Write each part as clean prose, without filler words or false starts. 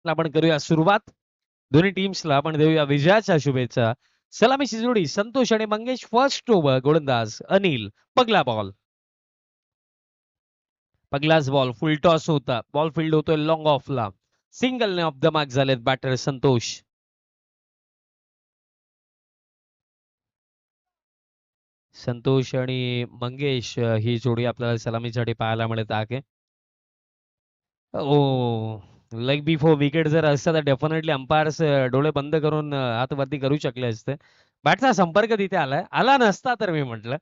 आपण करूया सुरुवात. दोन्ही टीम्सला आपण देऊया विजयाच्या शुभेच्छा. सलामीची जोडी संतोष आणि मंगेश. फर्स्ट ओव्हर गोलंदाज अनिल. पगला बॉल. पगलाच बॉल. फुल टॉस होता. बॉल फील्ड होतोय लॉंग ऑफला. सिंगलने ऑफ द मार्क झालेत बॅटर संतोष. संतोष आणि मंगेश ही जोडी आपल्याला सलामीसाठी पाहायला मिळत आहे. ओ लेग बिफोर विकेट जर असता तर डेफिनेटली अंपायर्स डोळे बंद करून हातवरती करू शकले असते. बॅटचा संपर्क तिथे आलाय. आला नसता तर मी म्हटलं.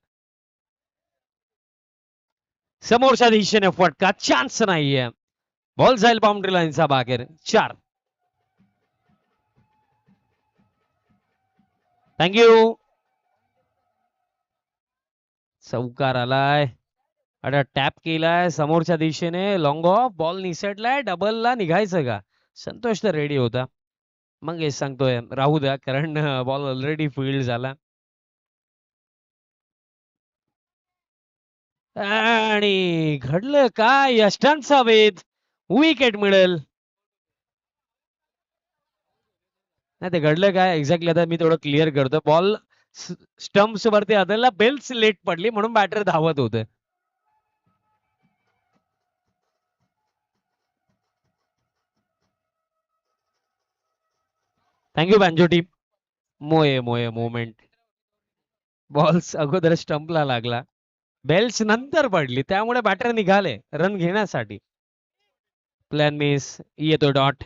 समोरच्या दिशेने फटका. चान्स नाहीये. बॉल जाईल बाउंड्री लाईनचा बाहेर. 4. थँक्यू. चौकार आलाय. आता टॅप केलाय समोरच्या दिशेने. Long of. बॉल निसटलाय. डबलला निघायचं का? संतोष तर रेडी होता. मग हे सांगतोय राहू द्या कारण बॉल ऑलरेडी फील्ड झाला. आणि घडलं काय? यष्टांचा वेध. विकेट मिळेल. नाही ते घडलं काय एक्झॅक्टली आता मी थोडं क्लिअर करतो. बॉल स्टम्प्स वरती आदलला. बेल्स लेट पडली म्हणून बॅटर धावत होते. Thank you banjo team. मोये मोये मोमेंट. बॉल्स अगोदर स्टंपला लागला. बेल्स नंतर पडली त्यामुळे बॅटर निघाले रन घेण्यासाठी. Plan miss. येतो डॉट.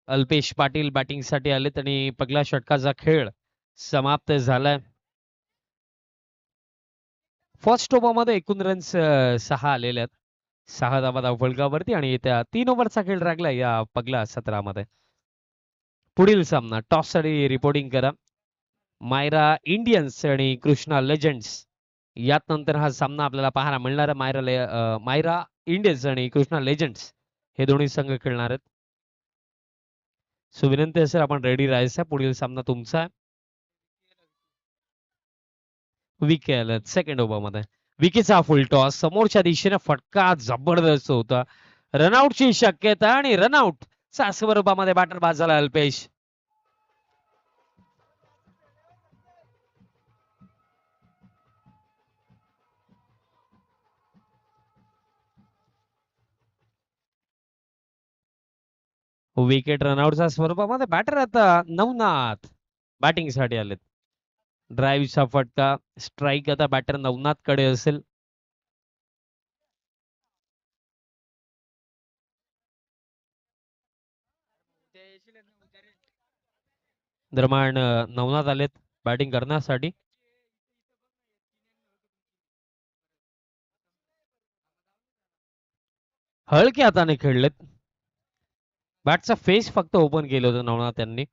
अल्पेश पाटील बॅटिंगसाठी आलेत आणि पहिला षटकाचा खेळ समाप्त झालाय. फर्स्ट ओव्हरमध्ये एकूण रन्स 6 आलेले आहेत. 6 धावा धावफलकावरती आणि त्या 3 ओव्हरचा खेळ राखला या पहिल्या सत्रामध्ये. पुढील सामना टॉस साठी रिपोर्टिंग करा. मायरा इंडियन्स आणि कृष्णा लेजंड्स यात नंतर हा सामना आपल्याला पाहायला मिळणार आहे. मायरा इंडियन्स आणि कृष्णा लेजंड्स हे दोन्ही संघ खेळणार आहेत. सो विनंती असेल आपण रेडी राहायचं. पुढील सामना तुमचा. विके आलं सेकंड ओव्हर मध्ये. विकेचा फुल टॉस. समोरच्या दिशेने फटका जबरदस्त होता. रनआउटची शक्यता आणि रनआउट चा स्वरूपामध्ये बॅटर बाद झाला अल्पेश. विकेट रनआउटच्या स्वरूपामध्ये बॅटर आता नवनाथ बॅटिंग साठी आलेत. ड्राईव्हचा फटका. स्ट्राईक आता बॅटर नवनाथ कडे असेल. दरम्यान नवनाथ आलेत बॅटिंग करण्यासाठी. हलके हाताने खेळलेत. बॅटचा फेस फक्त ओपन केलं होतं नवनाथ यांनी.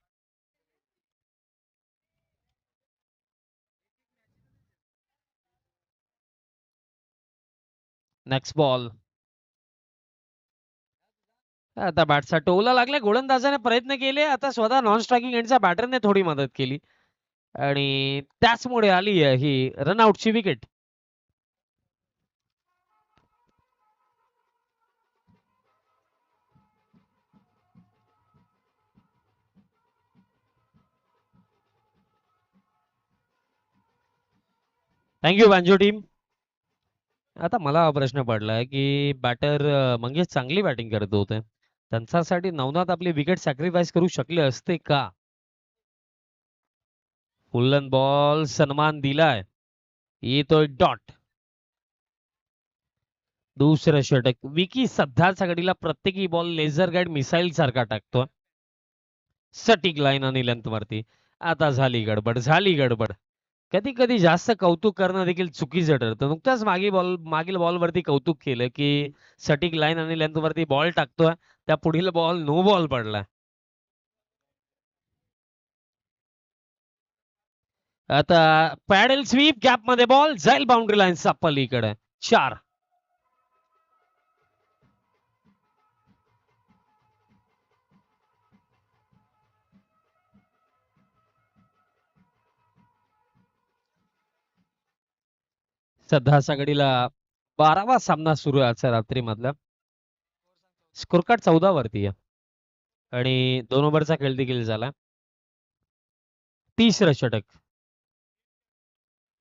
Next ball. आता बॅटचा टोला लागला. गोलंदाजाने प्रयत्न केले. आता स्वतः नॉन स्ट्रायकिंग एंडच्या बॅटरने थोडी मदत केली आणि त्याचमुळे आली ही रनआउटची विकेट. Thank you banjo team. आता मला हा प्रश्न पडलाय की बॅटर मंगेश चांगली बॅटिंग करत होते. त्यांच्यासाठी नवनाथ आपली विकेट सॅक्रिफाईस करू शकले असते का? फुल्लन बॉल. सन्मान दिलाय. येतोय डॉट. दुसरं षटक. विकी सध्याच्या घडीला प्रत्येकी बॉल लेझर गाईड मिसाईल सारखा टाकतो. सटीक लाईन आणि लेंथ वरती. आता झाली गडबड. झाली गडबड. कधी कधी जास्त कौतुक करणं देखील चुकीचं ठरतं. नुकताच मागील बॉलवरती कौतुक केलं की सटीक लाईन आणि लेंथ वरती बॉल टाकतोय. त्या पुढील बॉल नो बॉल पडला. आता पॅडल स्वीप गॅप मध्ये बॉल जाईल बाउंड्री लाईनचा पलीकडे. 4. सध्याच्या घडीला 12वा सामना सुरू आहे आजच्या रात्रीमधला. स्कोर कार्ड 14 वरती आहे आणि 2 ओव्हरचा खेळ देखील झाला. तिसरं षटक.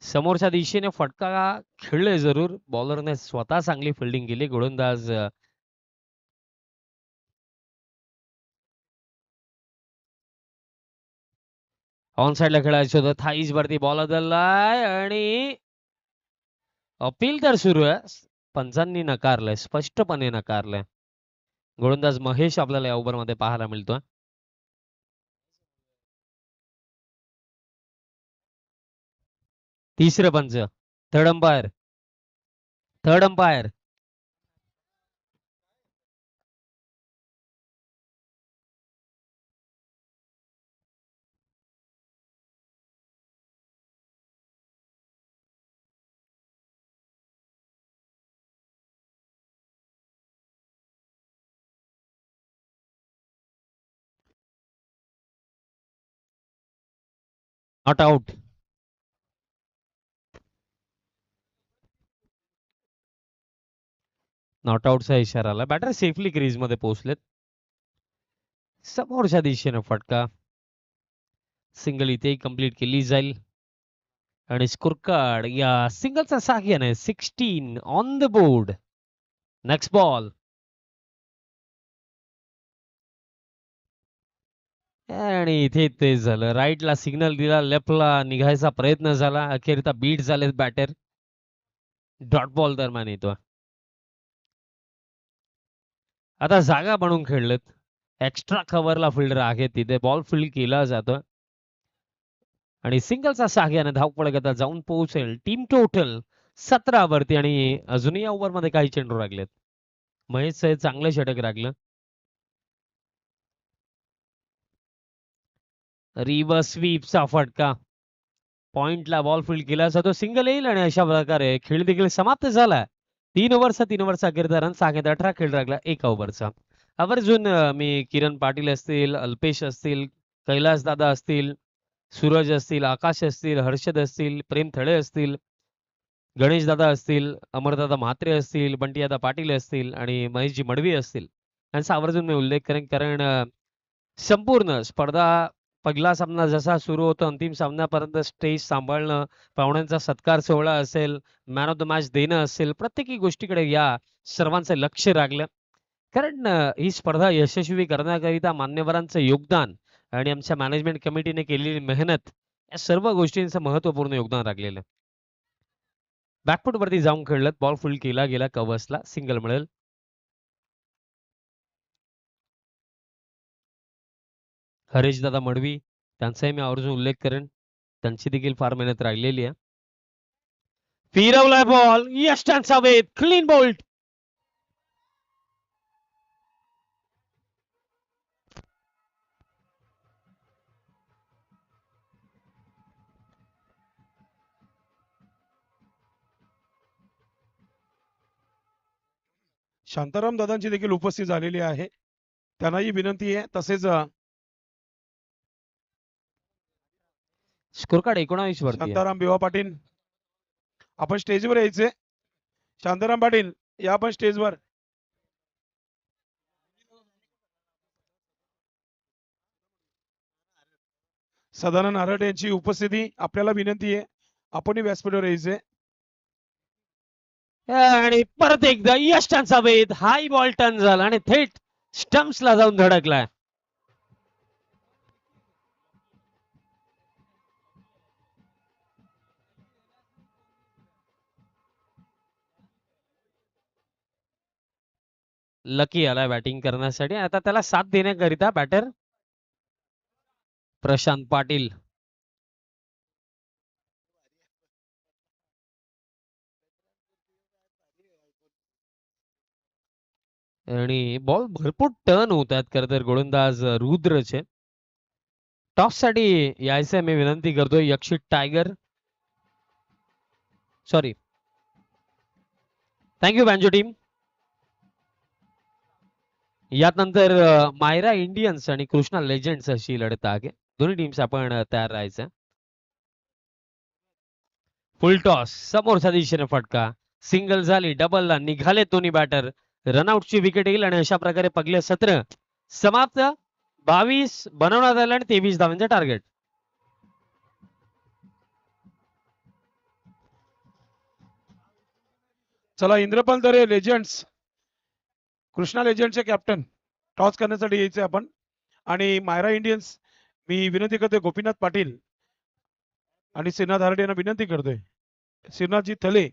समोरच्या दिशेने फटका खेळले जरूर. बॉलरने स्वतः चांगली फिल्डिंग केली. गोलंदाज ऑन साइडला खेळायचं होतं. थाईज वरती बॉल बदललाय आणि अपील तर सुरू आहे. पंचांनी नकारलंय, स्पष्टपणे नकारलंय. गोलंदाज महेश आपल्याला या ओव्हरमध्ये पाहायला मिळतोय. तिसरं पंच. Third umpire. Third umpire. Not out. Not आउटचा इशारा आला. बॅटर सेफली क्रीज मध्ये पोहोचलेत. समोरच्या दिशेने फटका. सिंगल इथेही कंप्लीट केली जाईल आणि स्कोर कार्ड या सिंगलचा साहाय्याने 16 on the board. Next ball आणि इथे ते झालं. राईटला सिग्नल दिला, लेफ्टला निघायचा प्रयत्न झाला. अखेरता बीट झाले बॅटर. डॉट बॉल दरम्यान येतो. आता जागा बनवून खेळलेत. एक्स्ट्रा कव्हरला फिल्डर आहे तिथे. बॉल फील्ड केला जातो आणि सिंगलचा साहाय्याने धावपळ करता जाऊन पोहोचेल. टीम टोटल 17 वरती आणि अजूनही या ओव्हर मध्ये काही चेंडू लागलेत. महेश चांगलं षटक लागलं. रिव्हर्स स्वीपचा फटका. पॉइंटला बॉल फील्ड केला जातो. सिंगल येईल आणि अशा प्रकारे खेळ देखील समाप्त झाला. 3 ओव्हरचा अखेरचा रन सांगत 18 खेळ लागला 1 ओव्हरचा. आवर्जून मी किरण पाटील असतील, अल्पेश असतील, कैलास दादा असतील, सूरज असतील, आकाश असतील, हर्षद असतील, प्रेम थळे असतील, गणेश दादा असतील, अमरदादा म्हात्रे असतील, बंटीदादा पाटील असतील आणि महेशजी मडवी असतील, यांचा आवर्जून मी उल्लेख करेन. कारण संपूर्ण स्पर्धा पहिला सामना जसा सुरू होतो अंतिम सामन्यापर्यंत स्टेज सांभाळणं, पाहुण्यांचा सत्कार सोहळा असेल, मॅन ऑफ द मॅच देणं असेल, प्रत्येकी गोष्टीकडे या सर्वांचं लक्ष लागलं. कारण ही स्पर्धा यशस्वी करण्याकरिता मान्यवरांचं योगदान आणि आमच्या मॅनेजमेंट कमिटीने केलेली मेहनत या सर्व गोष्टींचं महत्वपूर्ण योगदान लागलेलं. बॅकफुट वरती जाऊन खेळलं. बॉल फुल केला गेला. कव्हर्सला सिंगल मिळेल. हरेश दादा मडवी त्यांचाही मी आवर्जून उल्लेख करेन. त्यांची देखील फार मेहनत राहिलेली आहे. फिरवलाय बॉल. यष्टांचा वेध. Clean bolt. शांताराम दादांची देखील उपस्थित झालेली आहे. त्यांनाही विनंती आहे. तसेच स्कोर कार्ड 19 वरती आहे. शांताराम बिवा पाटील आपण स्टेजवर यायचे. शांताराम पाटील या आपण स्टेजवर. सदानंद आरट यांची उपस्थिती आपल्याला विनंती आहे. आपणही व्यासपीठावर यायचे. आणि परत एकदा यष्टांचा वेध. हाय बॉल टर्न झाला आणि थेट स्टम्प्सला जाऊन धडकलाय. लकी आलाय बॅटिंग करण्यासाठी. आता त्याला साथ देण्याकरिता बॅटर प्रशांत पाटील. आणि बॉल भरपूर टर्न होत आहेत. खरं तर गोलंदाज रुद्रचे. टॉस साठी यायचं मी विनंती करतोय. Yakshit tiger sorry thank you banjo team. यानंतर मायरा इंडियन्स आणि कृष्णा लेजेंड्स अशी लढत आहे. दोन्ही टीम्स आपण तयार राहायचं. फुल टॉस. समोरच्या दिशेने फटका. सिंगल झाली, डबलला निघाले दोन्ही बॅटर, रनआउटची विकेट येईल आणि अशा प्रकारे पगले सत्र समाप्त. 22 बनवण्यात आलं आणि 23 धावांचं टार्गेट. चला इंद्रपाल दरे लेजंड्स, कृष्णा लेजंडचे कॅप्टन टॉस करण्यासाठी यायचे आपण. आणि मायरा इंडियन्स, मी विनंती करतोय गोपीनाथ पाटील आणि श्रीनाथ हार्डे यांना विनंती करतोय, श्रीनाथजी थले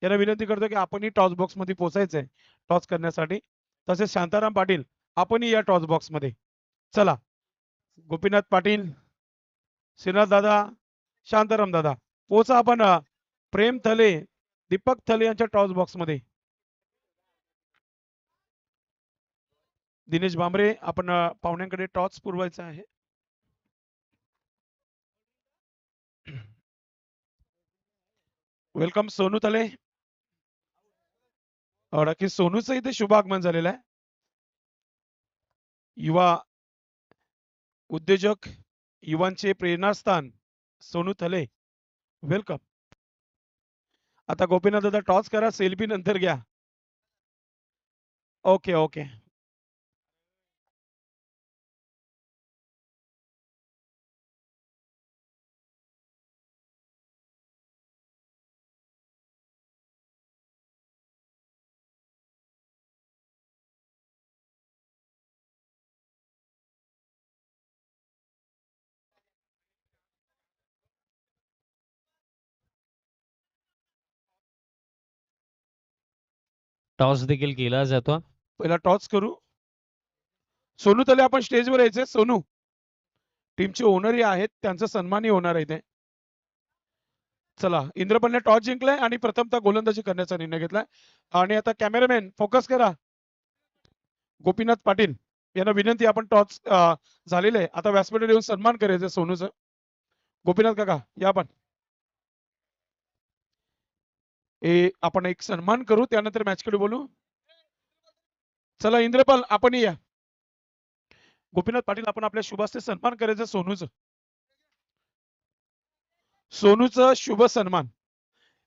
यांना विनंती करतोय की आपणही टॉस बॉक्स मध्ये पोहोचायचंय टॉस करण्यासाठी. तसेच शांताराम पाटील आपणही या टॉस बॉक्स मध्ये. चला गोपीनाथ पाटील, श्रीनाथ दादा, शांताराम दादा पोचा आपण. प्रेम थले, दीपक थले यांच्या टॉस बॉक्स मध्ये. दिनेश भांबरे आपण पाहुण्यांकडे टॉस पुरवायचा आहे. वेलकम सोनू तले. नक्की सोनूचं इथे शुभ आगमन झालेलं आहे. युवा उद्योजक, युवांचे प्रेरणास्थान सोनू थले, वेलकम. आता गोपीनाथ दादा टॉस करा, सेल्फी नंतर घ्या. Okay okay. टॉस देखील केला जातो. पहिला टॉस करू. सोनू तले आपण स्टेजवर यायचे. सोनू टीमचे ओनरही आहेत, त्यांचा सन्मानही होणार आहे इथे. चला इंद्रपालने टॉस जिंकलाय आणि प्रथमतः गोलंदाजी करण्याचा निर्णय घेतलाय. आणि आता कॅमेरामॅन फोकस करा. गोपीनाथ पाटील यांना विनंती, आपण टॉस झालेले आहे, आता व्यासपीठावर येऊन सन्मान करायचं सोनूचं. गोपीनाथ काका या आपण. आपण एक सन्मान करू, त्यानंतर मॅचकडे बोलू. चला इंद्रपाल आपण या. गोपीनाथ पाटील आपण आपल्या शुभास्ते सन्मान करायचं सोनूचं. सोनूचं शुभ सन्मान.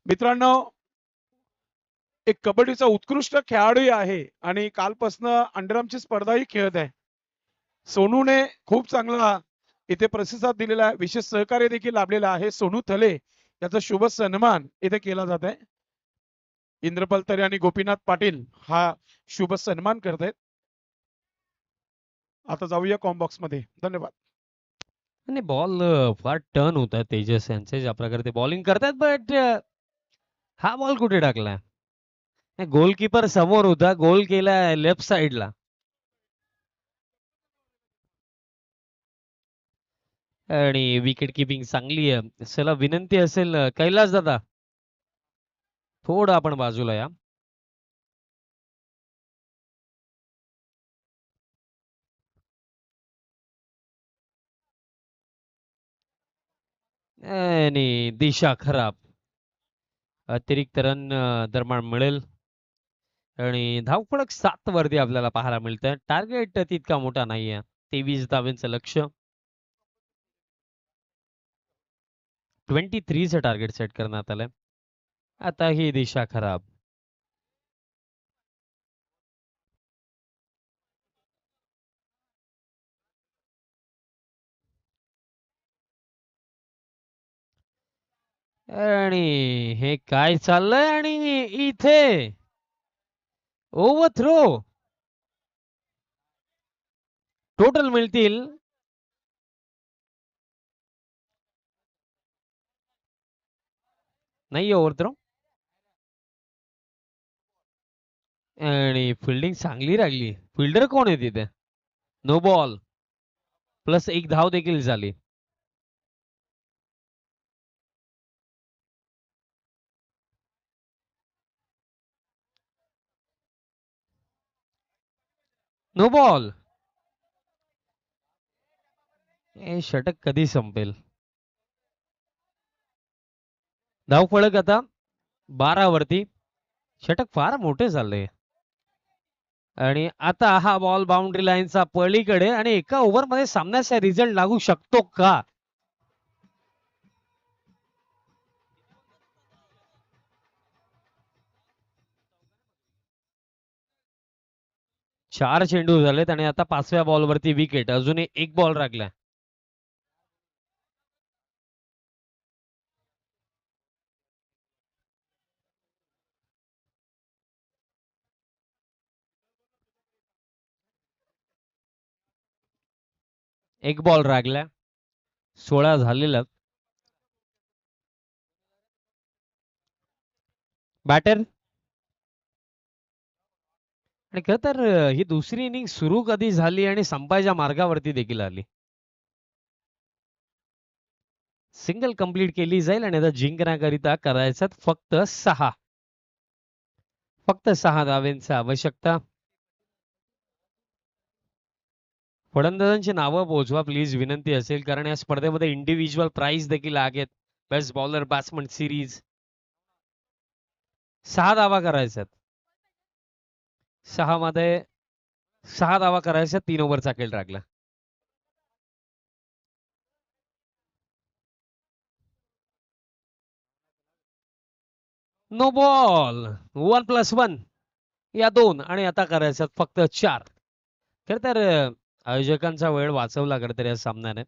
मित्रांनो, एक कबड्डीचा उत्कृष्ट खेळाडू आहे आणि कालपासून अंडरआर्मची स्पर्धाही खेळत आहे. सोनूने खूप चांगला इथे प्रतिसाद दिलेला आहे, विशेष सहकार्य देखील लाभलेलं आहे. सोनू थले याचा शुभ सन्मान इथे केला जात आहे. इंद्रपाल तरे आणि गोपीनाथ पाटील हा शुभ सन्मान करत आहेत. आता जाऊया कॉम्बॉक्स मध्ये. धन्यवाद. आणि बॉल फार टर्न होत आहे तेजस यांचे, ज्या प्रकारे ते बॉलिंग करतात. बट हा बॉल कुठे टाकला? गोलकीपर समोर होता, गोल केला लेफ्ट साइडला. आणि विकेट किपिंग चांगली आहे. चला विनंती असेल कैलास दादा, थोडं आपण बाजूला या. आणि दिशा खराब. अतिरिक्त रन दरम्यान मिळेल आणि धावफलक 7 वरती आपल्याला पाहायला मिळतं. टार्गेट तितका मोठा नाहीये, 23 धावांचं लक्ष्य. 23चं टार्गेट सेट करण्यात आलंय. आता ही दिशा खराब. आणि हे काय चाललंय? आणि इथे ओव्हरथ्रो. टोटल मिळतील नाही ओव्हरथ्रो. आणि फिल्डिंग चांगली राहिली. फिल्डर कोण आहे तिथे? नो बॉल प्लस 1 धाव देखील झाली. No ball. हे षटक कधी संपेल? धावफलक आता 12 वरती. षटक फार मोठे झाले. आणि आता हा बॉल बाउंड्री लाईनचा पलीकडे आणि एका ओव्हर मध्ये सामन्याचा रिझल्ट लागू शकतो का? 4 चेंडू झालेत आणि आता 5व्या बॉलवरती विकेट. अजूनही एक बॉल राखलाय. एक बॉल राखलाय. 16 झालेलं. बॅटर आणि खरं तर ही दुसरी इनिंग सुरू कधी झाली आणि संपायच्या मार्गावरती देखील आली. सिंगल कंप्लीट केली जाईल आणि आता जिंकण्याकरिता करायचं फक्त 6. फक्त 6 धावांची आवश्यकता. फलंदाजांची नावं पोहोचवा प्लीज, विनंती असेल, कारण या स्पर्धेमध्ये इंडिव्हिज्युअल प्राइज देखील आहेत. Best bowler batsman series. 6 धावा करायच्यात. 6 मध्ये 6 धावा करायच्या. 3 ओव्हरचा खेळ राखला. No ball. 1+1 या 2 आणि आता करायच्यात फक्त 4. खर तर आयोजकांचा वेळ वाचवला खरं तर या सामन्याने,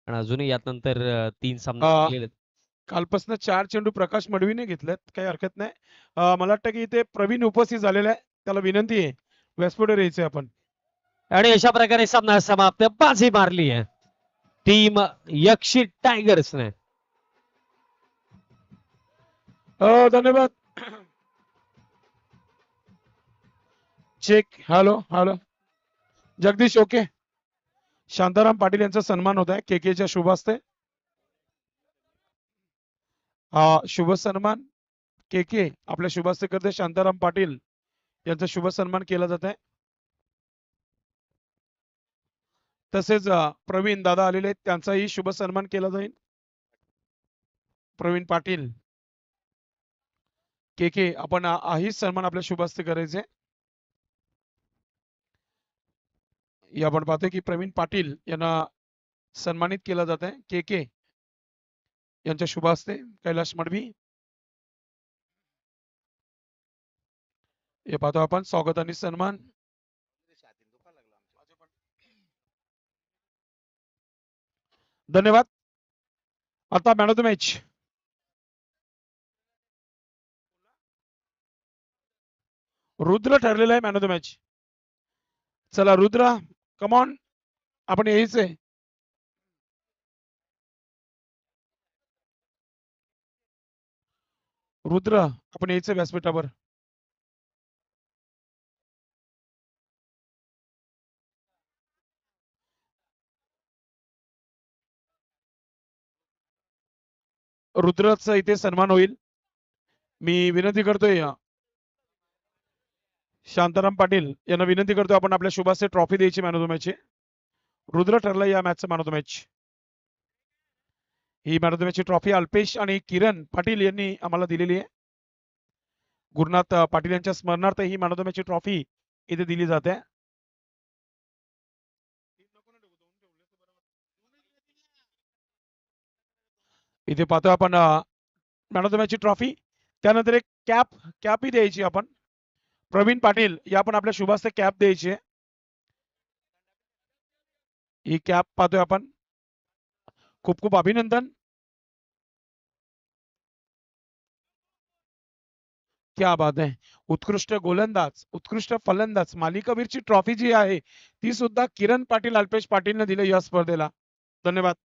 आणि अजूनही यात नंतर 3 सामने केलेले आहेत. कालपासून 4 चेंडू प्रकाश मडवीने घेतलेत, काही हरकत नाही. मला वाटतं की इथे प्रवीण उपस्थित झालेला आहे, त्याला विनंती आहे व्यासपीठावर यायचंय आपण. आणि अशा प्रकारे सामना समाप्त. बाजी मारली आहे टीम यक्षी टायगर्सने. धन्यवाद. Check. Hello hello. Jagdish okay. Shantaram Patil यांचा सन्मान होत आहे केकेच्या शुभ हस्ते. शुभ सन्मान केके आपल्या शुभ हस्ते करते. शांताराम पाटील यांचा शुभ सन्मान केला जात आहे. तसेच प्रवीण दादा आलेले आहेत, त्यांचाही शुभ सन्मान केला जाईल. प्रवीण पाटील केके, आपण हाही सन्मान आपल्या शुभ हस्ते करायचे. आपण पाहतोय की प्रवीण पाटील यांना सन्मानित केला जात आहे केके यांच्या शुभ हस्ते. कैलाश मडवी हे पाहतो आपण. स्वागत आणि सन्मान. धन्यवाद. आता man of the match Rudra ठरलेला आहे मॅन ऑफ द मॅच. चला रुद्र, कमॉन, आपण यायचंय. रुद्र, आपण यायचंय व्यासपीठावर. रुद्रचा इथे सन्मान होईल. मी विनंती करतोय शांताराम पाटील यांना विनंती करतोय, आपण आपल्या शुभ हस्ते ट्रॉफी द्यायची man of the match. Rudra ठरला या मॅचचा मॅन ऑफ द मॅच. ही मॅन ऑफ द मॅचची ट्रॉफी अल्पेश आणि किरण पाटील यांनी आम्हाला दिलेली आहे. गुरुनाथ पाटील यांच्या स्मरणार्थ ही मॅन ऑफ द मॅचची ट्रॉफी इथे दिली जाते. इथे पाहतो आपण मॅन ऑफ द मॅचची ट्रॉफी. त्यानंतर एक कॅपही द्यायची आपण. प्रवीण पाटील या पण आपल्या शुभ हस्ते कॅप द्यायची. ही कॅप पाहतोय आपण. खूप खूप अभिनंदन. क्या बात आहे. उत्कृष्ट गोलंदाज, उत्कृष्ट फलंदाज, मालिकावीरची ट्रॉफी जी आहे ती सुद्धा किरण पाटील अल्पेश पाटीलने दिली या स्पर्धेला. धन्यवाद.